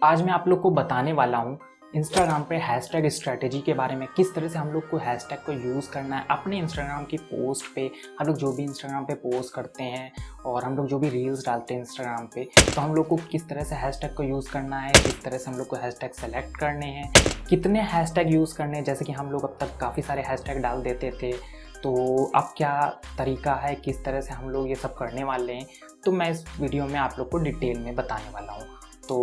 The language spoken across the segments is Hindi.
आज मैं आप लोग को बताने वाला हूँ इंस्टाग्राम पे हैशटैग स्ट्रेटेजी के बारे में। किस तरह से हम लोग को हैशटैग को यूज़ करना है अपने इंस्टाग्राम की पोस्ट पे। हम लोग जो भी इंस्टाग्राम पे पोस्ट करते हैं और हम लोग जो भी रील्स डालते हैं इंस्टाग्राम पे, तो हम लोग को किस तरह से हैशटैग को यूज़ करना है, किस तरह से हम लोग को हैशटैग सेलेक्ट करने हैं, कितने हैशटैग यूज़ करने हैं। जैसे कि हम लोग अब तक काफ़ी सारे हैशटैग डाल देते थे, तो अब क्या तरीका है, किस तरह से हम लोग ये सब करने वाले हैं, तो मैं इस वीडियो में आप लोग को डिटेल में बताने वाला हूँ। तो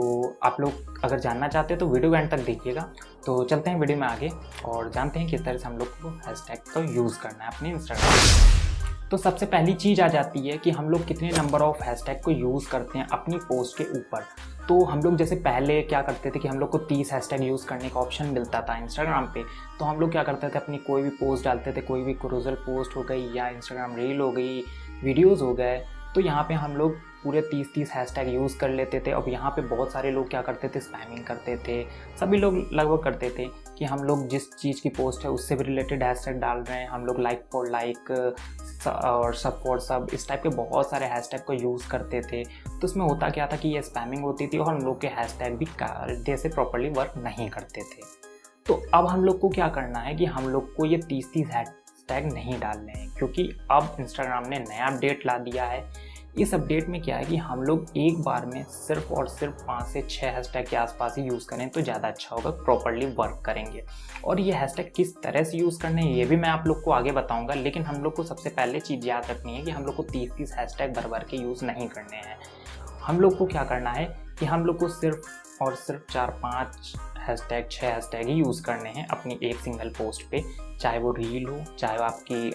आप लोग अगर जानना चाहते हैं तो वीडियो एंड तक देखिएगा। तो चलते हैं वीडियो में आगे और जानते हैं किस तरह से हम लोग को हैशटैग का यूज़ करना है अपने इंस्टाग्राम पे। तो सबसे पहली चीज़ आ जाती है कि हम लोग कितने नंबर ऑफ हैशटैग को यूज़ करते हैं अपनी पोस्ट के ऊपर। तो हम लोग जैसे पहले क्या करते थे कि हम लोग को 30 हैशटैग यूज़ करने का ऑप्शन मिलता था इंस्टाग्राम पे। तो हम लोग क्या करते थे, अपनी कोई भी पोस्ट डालते थे, कोई भी क्रूजल पोस्ट हो गई या इंस्टाग्राम रील हो गई, वीडियोज़ हो गए, तो यहाँ पे हम लोग पूरे 30 हैशटैग यूज़ कर लेते थे। अब यहाँ पे बहुत सारे लोग क्या करते थे, स्पैमिंग करते थे। सभी लोग लगभग करते थे कि हम लोग जिस चीज़ की पोस्ट है उससे भी रिलेटेड हैशटैग डाल रहे हैं। हम लोग लाइक फॉर लाइक और सब फॉर सब, इस टाइप के बहुत सारे हैशटैग को यूज़ करते थे। तो इसमें होता क्या था कि ये स्पैमिंग होती थी और हम लोग के हैशटैग भी जैसे प्रॉपर्ली वर्क नहीं करते थे। तो अब हम लोग को क्या करना है कि हम लोग को ये 30 हैशटैग नहीं डालने हैं, क्योंकि अब इंस्टाग्राम ने नया अपडेट ला दिया है। इस अपडेट में क्या है कि हम लोग एक बार में सिर्फ और सिर्फ 5 से 6 हैशटैग के आसपास ही यूज़ करें तो ज़्यादा अच्छा होगा, प्रॉपर्ली वर्क करेंगे। और ये हैशटैग किस तरह से यूज़ करने हैं ये भी मैं आप लोग को आगे बताऊंगा, लेकिन हम लोग को सबसे पहले चीज़ याद रखनी है कि हम लोग को 30 हैशटैग भर भर के यूज़ नहीं करने हैं। हम लोग को क्या करना है कि हम लोग को सिर्फ और सिर्फ 4-5 हैशटैग 6 हैशटैग ही यूज़ करने हैं अपनी एक सिंगल पोस्ट पे। चाहे वो रील हो, चाहे वो आपकी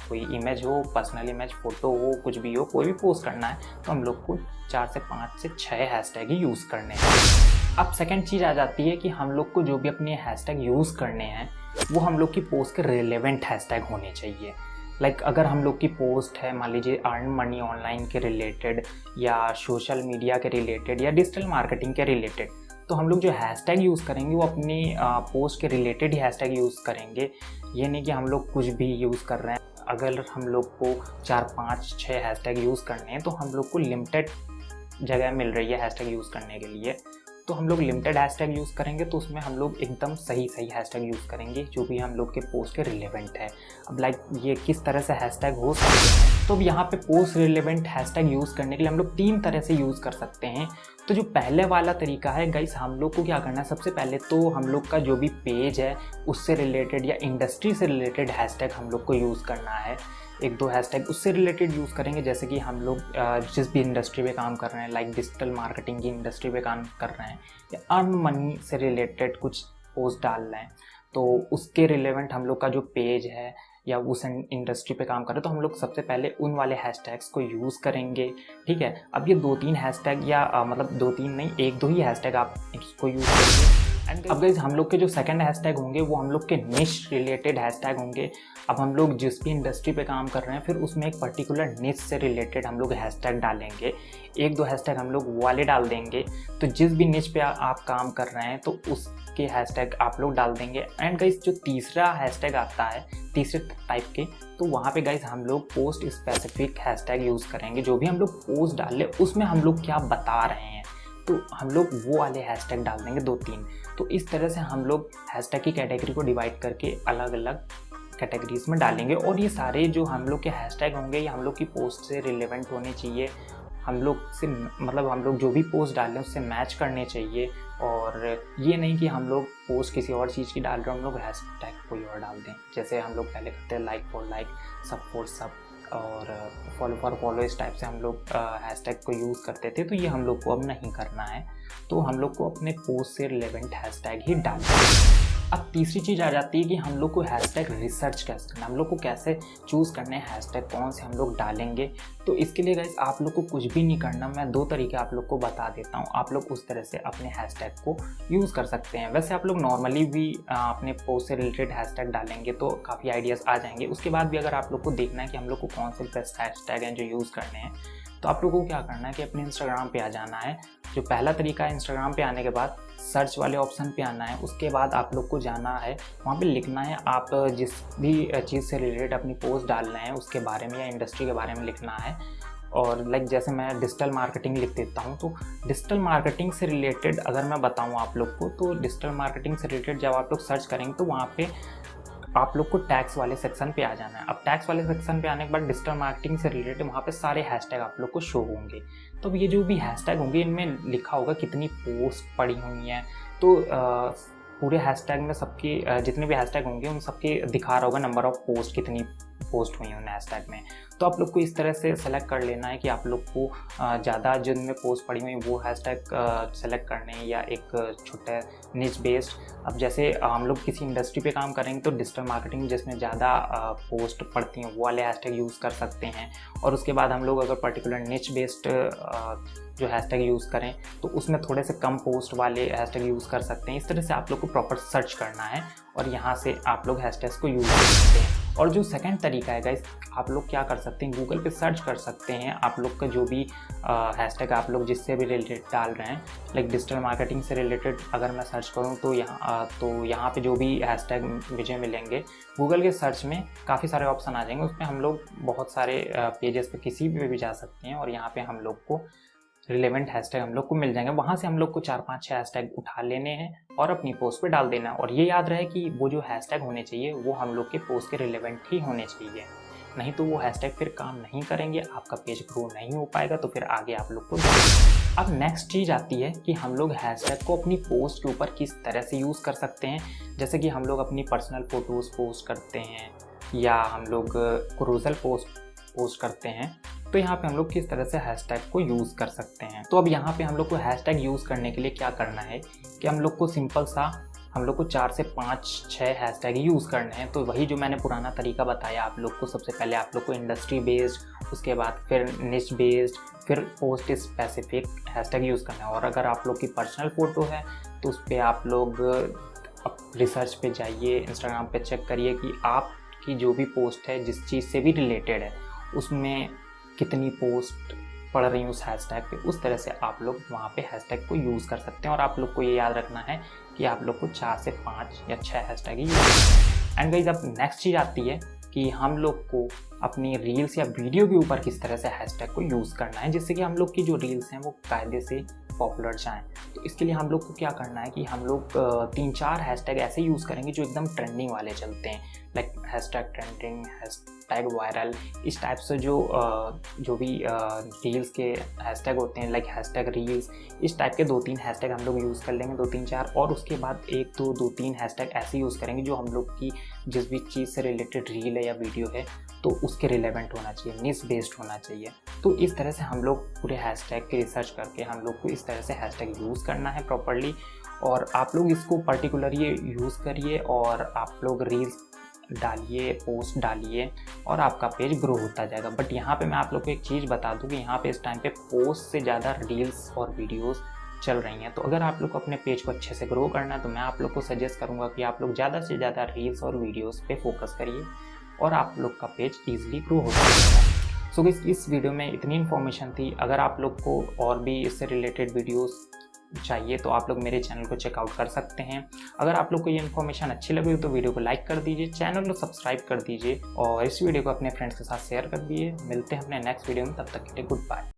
कोई इमेज हो, पर्सनल इमेज, फ़ोटो हो, कुछ भी हो, कोई भी पोस्ट करना है तो हम लोग को 4 से 5 से 6 हैशटैग ही यूज़ करने हैं। अब सेकंड चीज़ आ जाती है कि हम लोग को जो भी अपने हैशटैग यूज़ करने हैं वो हम लोग की पोस्ट के रिलेवेंट हैशटैग होने चाहिए। लाइक अगर हम लोग की पोस्ट है, मान लीजिए अर्न मनी ऑनलाइन के रिलेटेड या सोशल मीडिया के रिलेटेड या डिजिटल मार्केटिंग के रिलेटेड, तो हम लोग जो हैशटैग यूज़ करेंगे वो अपनी पोस्ट के रिलेटेड ही हैशटैग यूज़ करेंगे। ये नहीं कि हम लोग कुछ भी यूज़ कर रहे हैं। अगर हम लोग को 4-5-6 हैशटैग यूज़ करने हैं तो हम लोग को लिमिटेड जगह मिल रही है हैशटैग यूज़ करने के लिए, तो हम लोग लिमिटेड हैशटैग यूज़ करेंगे। तो उसमें हम लोग एकदम सही हैशटैग यूज़ करेंगे जो भी हम लोग के पोस्ट के रिलेवेंट है। अब लाइक ये किस तरह से हैशटैग हो सकते हैं, तो अब यहाँ पे पोस्ट रिलेवेंट हैशटैग यूज़ करने के लिए हम लोग 3 तरह से यूज़ कर सकते हैं। तो जो पहले वाला तरीका है गाइस, हम लोग को क्या करना है, सबसे पहले तो हम लोग का जो भी पेज है उससे रिलेटेड या इंडस्ट्री से रिलेटेड हैशटैग हम लोग को यूज़ करना है। 1-2 हैशटैग उससे रिलेटेड यूज़ करेंगे। जैसे कि हम लोग जिस भी इंडस्ट्री पे काम कर रहे हैं, लाइक डिजिटल मार्केटिंग की इंडस्ट्री पे काम कर रहे हैं या अर्न मनी से रिलेटेड कुछ पोस्ट डाल रहे हैं, तो उसके रिलेवेंट हम लोग का जो पेज है या उस इंडस्ट्री पे काम कर रहे हैं, तो हम लोग सबसे पहले उन वाले हैशटैग्स को यूज़ करेंगे। ठीक है, अब ये 2-3 हैशटैग या मतलब 2-3 नहीं, 1-2 ही हैशटैग आप इसको यूज़ करेंगे। एंड अब गाइस हम लोग के जो सेकंड हैशटैग होंगे वो हम लोग के निश रिलेटेड हैशटैग होंगे। अब हम लोग जिस भी इंडस्ट्री पे काम कर रहे हैं फिर उसमें एक पर्टिकुलर निश से रिलेटेड हम लोग हैशटैग डालेंगे। 1-2 हैशटैग हम लोग वो वाले डाल देंगे। तो जिस भी निश पे आप काम कर रहे हैं तो उसके हैशटैग आप लोग डाल देंगे। एंड गाइस जो तीसरा हैशटैग आता है, तीसरे टाइप के, तो वहाँ पे गाइस हम लोग पोस्ट स्पेसिफिक हैशटैग यूज़ करेंगे। जो भी हम लोग पोस्ट डाल रहे उसमें हम लोग क्या बता रहे हैं तो हम लोग वो वाले हैशटैग डाल देंगे 2-3। तो इस तरह से हम लोग हैशटैग की कैटेगरी को डिवाइड करके अलग अलग कैटेगरीज में डालेंगे। और ये सारे जो हम लोग के हैशटैग होंगे ये हम लोग की पोस्ट से रिलेवेंट होने चाहिए, हम लोग से मतलब हम लोग जो भी पोस्ट डाल रहे हैं उससे मैच करने चाहिए। और ये नहीं कि हम लोग पोस्ट किसी और चीज़ की डाल रहे हैं हम लोग हैशटैग कोई और डाल दें। जैसे हम लोग पहले करते हैं लाइक फॉर लाइक, सब फॉर सब और फॉलो फॉर फॉलो, इस टाइप से हम लोग हैशटैग को यूज़ करते थे। तो ये हम लोग को अब नहीं करना है, तो हम लोग को अपने पोस्ट से रिलेवेंट हैशटैग ही डालना है। अब तीसरी चीज़ आ जाती है कि हम लोग को हैशटैग रिसर्च कैसे करना है, हम लोग को कैसे चूज़ करने हैं हैशटैग कौन से हम लोग डालेंगे। तो इसके लिए गाइस आप लोग को कुछ भी नहीं करना, मैं 2 तरीके आप लोग को बता देता हूँ। आप लोग उस तरह से अपने हैशटैग को यूज़ कर सकते हैं। वैसे आप लोग नॉर्मली भी अपने पोस्ट से रिलेटेड हैशटैग डालेंगे तो काफ़ी आइडियाज़ आ जाएंगे। उसके बाद भी अगर आप लोग को देखना है कि हम लोग को कौन से बेस्ट हैशटैग हैं जो यूज़ करने हैं, तो आप लोगों को क्या करना है कि अपने इंस्टाग्राम पे आ जाना है। जो पहला तरीका है, इंस्टाग्राम पे आने के बाद सर्च वाले ऑप्शन पे आना है। उसके बाद आप लोग को जाना है, वहाँ पे लिखना है आप जिस भी चीज़ से रिलेटेड अपनी पोस्ट डाल रहे हैं उसके बारे में या इंडस्ट्री के बारे में लिखना है। और लाइक जैसे मैं डिजिटल मार्केटिंग लिख देता हूँ, तो डिजिटल मार्केटिंग से रिलेटेड अगर मैं बताऊँ आप लोग को, तो डिजिटल मार्केटिंग से रिलेटेड जब आप लोग सर्च करेंगे तो वहाँ पे आप लोग को टैग्स वाले सेक्शन पे आ जाना है। अब टैग्स वाले सेक्शन पे आने के बाद डिजिटल मार्केटिंग से रिलेटेड वहाँ पे सारे हैशटैग आप लोग को शो होंगे। तो अब ये जो भी हैशटैग होंगे इनमें लिखा होगा कितनी पोस्ट पड़ी हुई हैं, तो पूरे हैशटैग में सबकी जितने भी हैशटैग होंगे उन सबके दिखा रहा होगा नंबर ऑफ पोस्ट, कितनी पोस्ट हुई हैं उन हैशटैग में। तो आप लोग को इस तरह से सेलेक्ट कर लेना है कि आप लोग को ज़्यादा जिनमें पोस्ट पड़ी हुई वो हैशटैग सेलेक्ट करने हैं या एक छोटा निच बेस्ड। अब जैसे हम लोग किसी इंडस्ट्री पे काम करेंगे तो डिजिटल मार्केटिंग जिसमें ज़्यादा पोस्ट पड़ती हैं वो वाले हैशटैग यूज़ कर सकते हैं। और उसके बाद हम लोग अगर पर्टिकुलर निच बेस्ड जो हैशटैग यूज़ करें तो उसमें थोड़े से कम पोस्ट वाले हैशटैग यूज़ कर सकते हैं। इस तरह से आप लोग को प्रॉपर सर्च करना है और यहाँ से आप लोग हैशटैग्स को यूज़ कर सकते हैं। और जो सेकंड तरीका है गाइस, आप लोग क्या कर सकते हैं, गूगल पे सर्च कर सकते हैं आप लोग का जो भी हैशटैग आप लोग जिससे भी रिलेटेड डाल रहे हैं। लाइक डिजिटल मार्केटिंग से रिलेटेड अगर मैं सर्च करूं तो यहाँ पे जो भी हैशटैग मुझे मिलेंगे गूगल के सर्च में काफ़ी सारे ऑप्शन आ जाएंगे। उसमें हम लोग बहुत सारे पेजेस पे किसी भी जा सकते हैं और यहाँ पे हम लोग को रिलेवेंट हैशटैग हम लोग को मिल जाएंगे। वहाँ से हम लोग को 4-5-6 हैशटैग उठा लेने हैं और अपनी पोस्ट पे डाल देना है। और ये याद रहे कि वो जो हैशटैग होने चाहिए वो हम लोग के पोस्ट के रिलेवेंट ही होने चाहिए, नहीं तो वो हैशटैग फिर काम नहीं करेंगे, आपका पेज ग्रो नहीं हो पाएगा, तो फिर आगे आप लोग को। अब नेक्स्ट चीज़ आती है कि हम लोग हैशटैग को अपनी पोस्ट के ऊपर किस तरह से यूज़ कर सकते हैं। जैसे कि हम लोग अपनी पर्सनल फ़ोटोज़ पोस्ट करते हैं या हम लोग क्रूजल पोस्ट करते हैं, तो यहाँ पे हम लोग किस तरह से हैशटैग को यूज़ कर सकते हैं। तो अब यहाँ पे हम लोग को हैशटैग यूज़ करने के लिए क्या करना है कि हम लोग को सिंपल सा हम लोग को 4 से 5-6 हैशटैग यूज़ करने हैं। तो वही जो मैंने पुराना तरीका बताया आप लोग को, सबसे पहले आप लोग को इंडस्ट्री बेस्ड, उसके बाद फिर निच बेस्ड, फिर पोस्ट स्पेसिफिक हैशटैग यूज़ करना है। और अगर आप लोग की पर्सनल फ़ोटो है तो उस पर आप लोग रिसर्च पे जाइए, इंस्टाग्राम पे चेक करिए कि आपकी जो भी पोस्ट है जिस चीज़ से भी रिलेटेड है उसमें कितनी पोस्ट पढ़ रही हूँ उस हैशटैग पे। उस तरह से आप लोग वहाँ पे हैशटैग को यूज़ कर सकते हैं। और आप लोग को ये याद रखना है कि आप लोग को 4 से 5 या 6 हैशटैग ही यूज़ करना है। एंड गाइस अब नेक्स्ट चीज़ आती है कि हम लोग को अपनी रील्स या वीडियो के ऊपर किस तरह से हैशटैग को यूज़ करना है, जिससे कि हम लोग की जो रील्स हैं वो कायदे से पॉपुलर जाएँ। तो इसके लिए हम लोग को क्या करना है कि हम लोग 3-4 हैशटैग ऐसे यूज़ करेंगे जो एकदम ट्रेंडिंग वाले चलते हैं। Like hashtag trending, hashtag viral, इस टाइप से जो भी रील्स के हैशटैग होते हैं, लाइक हैशटैग रील्स, इस टाइप के 2-3 हैशटैग हम लोग यूज़ कर लेंगे, 2-3-4। और उसके बाद 1-2-3 हैशटैग ऐसे यूज़ करेंगे जो हम लोग की जिस भी चीज़ से रिलेटेड रील है या वीडियो है तो उसके रिलेवेंट होना चाहिए, निश बेस्ड होना चाहिए। तो इस तरह से हम लोग पूरे हैशटैग की रिसर्च करके हम लोग को इस तरह से हैशटैग यूज़ करना है प्रॉपर्ली। और आप लोग इसको पर्टिकुलर ये यूज़ करिए और आप लोग रील्स डालिए, पोस्ट डालिए और आपका पेज ग्रो होता जाएगा। बट यहाँ पे मैं आप लोग को एक चीज़ बता दूँ कि यहाँ पे इस टाइम पे पोस्ट से ज़्यादा रील्स और वीडियोस चल रही हैं। तो अगर आप लोग को अपने पेज को अच्छे से ग्रो करना है तो मैं आप लोग को सजेस्ट करूँगा कि आप लोग ज़्यादा से ज़्यादा रील्स और वीडियोज़ पे फोकस करिए और आप लोग का पेज ईजिली ग्रो हो जाएगा। सो इस वीडियो में इतनी इन्फॉर्मेशन थी। अगर आप लोग को और भी इससे रिलेटेड वीडियोस चाहिए तो आप लोग मेरे चैनल को चेकआउट कर सकते हैं। अगर आप लोग को ये इन्फॉर्मेशन अच्छी लगी तो वीडियो को लाइक कर दीजिए, चैनल को सब्सक्राइब कर दीजिए और इस वीडियो को अपने फ्रेंड्स के साथ शेयर कर दीजिए। मिलते हैं अपने नेक्स्ट वीडियो में, तब तक के लिए गुड बाय।